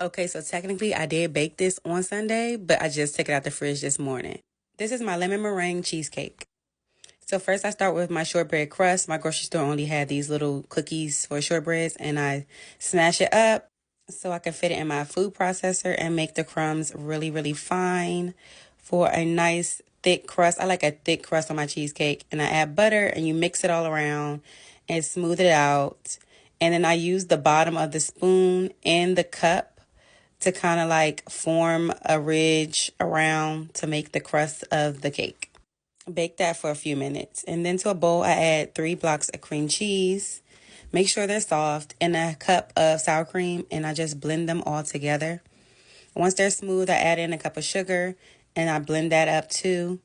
Okay, so technically I did bake this on Sunday, but I just took it out the fridge this morning. This is my lemon meringue cheesecake. So first I start with my shortbread crust. My grocery store only had these little cookies for shortbreads, and I smash it up so I can fit it in my food processor and make the crumbs really, really fine for a nice thick crust. I like a thick crust on my cheesecake, and I add butter and you mix it all around and smooth it out. And then I use the bottom of the spoon and the cup to kind of like form a ridge around to make the crust of the cake. Bake that for a few minutes. And then to a bowl, I add 3 blocks of cream cheese. Make sure they're soft, and a cup of sour cream, and I just blend them all together. Once they're smooth, I add in a cup of sugar, and I blend that up too.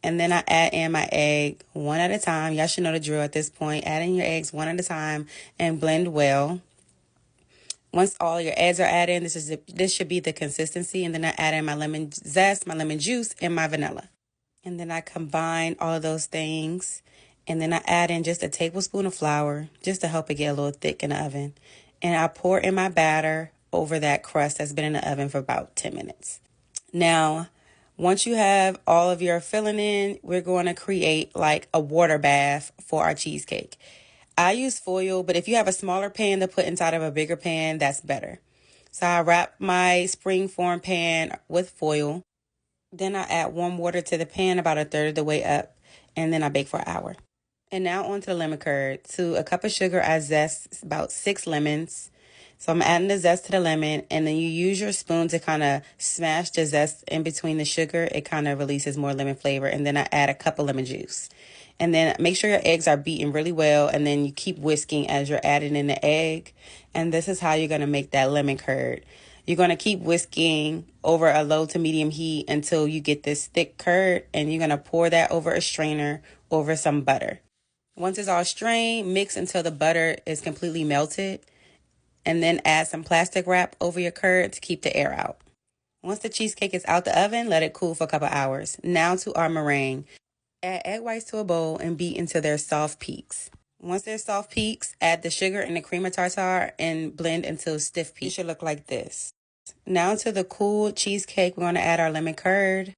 And then I add in my egg one at a time. Y'all should know the drill at this point. Add in your eggs one at a time and blend well. Once all your eggs are added in, this should be the consistency. And then I add in my lemon zest, my lemon juice, and my vanilla. And then I combine all of those things. And then I add in just a tablespoon of flour just to help it get a little thick in the oven. And I pour in my batter over that crust that's been in the oven for about 10 minutes. Now, once you have all of your filling in, we're going to create like a water bath for our cheesecake. I use foil, but if you have a smaller pan to put inside of a bigger pan, that's better. So I wrap my springform pan with foil. Then I add warm water to the pan about a third of the way up, and then I bake for an hour. And now onto the lemon curd. To a cup of sugar, I zest about 6 lemons. So I'm adding the zest to the lemon, and then you use your spoon to kind of smash the zest in between the sugar. It kind of releases more lemon flavor. And then I add a cup of lemon juice. And then make sure your eggs are beaten really well, and then you keep whisking as you're adding in the egg. And this is how you're going to make that lemon curd. You're going to keep whisking over a low to medium heat until you get this thick curd, and you're going to pour that over a strainer over some butter. Once it's all strained, mix until the butter is completely melted, and then add some plastic wrap over your curd to keep the air out. Once the cheesecake is out the oven, let it cool for a couple hours. Now to our meringue. Add egg whites to a bowl and beat until they're soft peaks. Once they're soft peaks, add the sugar and the cream of tartar and blend until stiff peaks. It should look like this. Now to the cool cheesecake, we're going to add our lemon curd.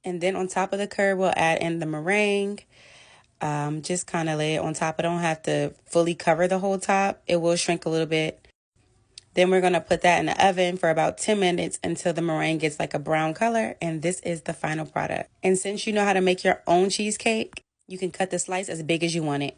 And then on top of the curd, we'll add in the meringue. Just kind of lay it on top. I don't have to fully cover the whole top. It will shrink a little bit. Then we're going to put that in the oven for about 10 minutes until the meringue gets like a brown color. And this is the final product. And since you know how to make your own cheesecake, you can cut the slice as big as you want it.